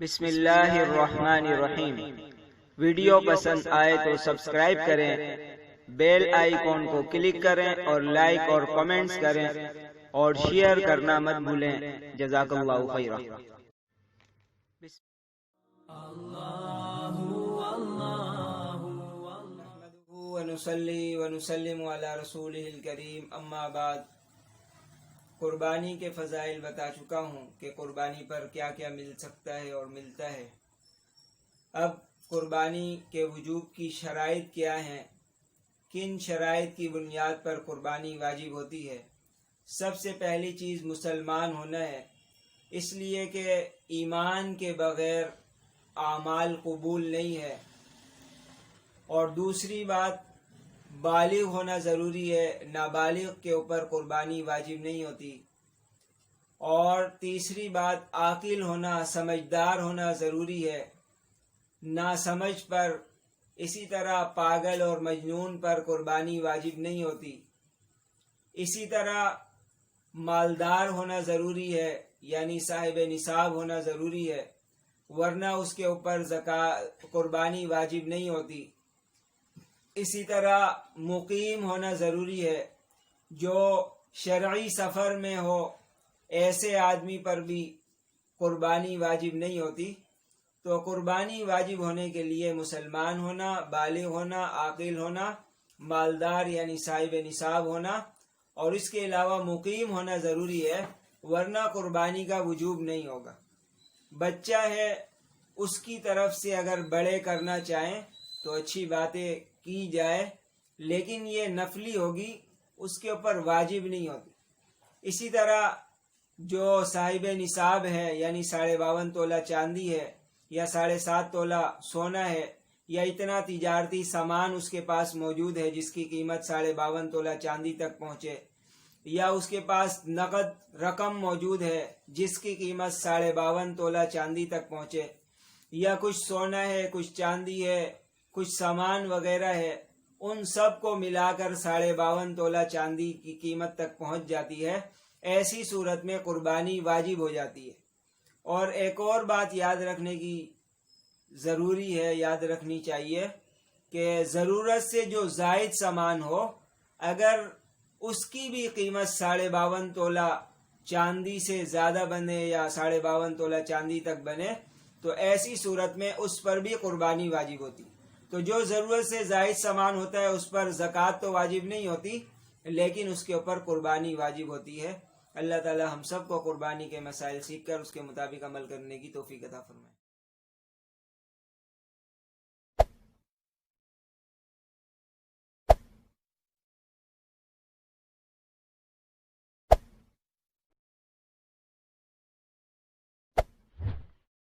بسم اللہ الرحمن الرحیم۔ ویڈیو پسند آئے تو سبسکرائب کریں، بیل آئیکن کو کلک کریں اور لائک اور کمنٹس کریں اور شیئر کرنا مت بھولیں۔ جزاک اللہ خیرا۔ نحمده ونصلي ونسلم على رسوله الكريم، اما بعد۔ قربانی کے فضائل بتا چکا ہوں کہ قربانی پر کیا کیا مل سکتا ہے اور ملتا ہے۔ اب قربانی کے وجوب کی شرائط کیا ہیں، کن شرائط کی بنیاد پر قربانی واجب ہوتی ہے۔ سب سے پہلی چیز مسلمان ہونا ہے، اس لیے کہ ایمان کے بغیر اعمال قبول نہیں ہے۔ اور دوسری بات بالغ ہونا ضروری ہے، نابالغ کے اوپر قربانی واجب نہیں ہوتی۔ اور تیسری بات عاقل ہونا، سمجھدار ہونا ضروری ہے، ناسمجھ پر، اسی طرح پاگل اور مجنون پر قربانی واجب نہیں ہوتی۔ اسی طرح مالدار ہونا ضروری ہے، یعنی صاحب نصاب ہونا ضروری ہے، ورنہ اس کے اوپر قربانی واجب نہیں ہوتی۔ اسی طرح مقیم ہونا ضروری ہے، جو شرعی سفر میں ہو ایسے آدمی پر بھی قربانی واجب نہیں ہوتی۔ تو قربانی واجب ہونے کے لیے مسلمان ہونا، بالغ ہونا، عاقل ہونا، مالدار یعنی صاحب نصاب ہونا، اور اس کے علاوہ مقیم ہونا ضروری ہے، ورنہ قربانی کا وجوب نہیں ہوگا۔ بچہ ہے، اس کی طرف سے اگر بڑے کرنا چاہیں تو اچھی باتیں کی جائے، لیکن یہ نفلی ہوگی، اس کے اوپر واجب نہیں ہوتی۔ اسی طرح جو صاحب نصاب ہے، یعنی 52.5 تولہ چاندی ہے، یا 7.5 تولہ سونا ہے، یا اتنا تجارتی سامان اس کے پاس موجود ہے جس کی قیمت 52.5 تولہ چاندی تک پہنچے، یا اس کے پاس نقد رقم موجود ہے جس کی قیمت 52.5 تولہ چاندی تک پہنچے، یا کچھ سونا ہے، کچھ چاندی ہے، کچھ سامان وغیرہ ہے، ان سب کو ملا کر 52.5 تولہ چاندی کی قیمت تک پہنچ جاتی ہے، ایسی صورت میں قربانی واجب ہو جاتی ہے۔ اور ایک اور بات یاد رکھنے کی ضروری ہے، یاد رکھنی چاہیے کہ ضرورت سے جو زائد سامان ہو، اگر اس کی بھی قیمت 52.5 تولہ چاندی سے زیادہ بنے یا 52.5 تولہ چاندی تک بنے، تو ایسی صورت میں اس پر بھی قربانی واجب ہوتی۔ تو جو ضرورت سے زائد سامان ہوتا ہے اس پر زکوٰۃ تو واجب نہیں ہوتی، لیکن اس کے اوپر قربانی واجب ہوتی ہے۔ اللہ تعالی ہم سب کو قربانی کے مسائل سیکھ کر اس کے مطابق عمل کرنے کی توفیق عطا فرمائے۔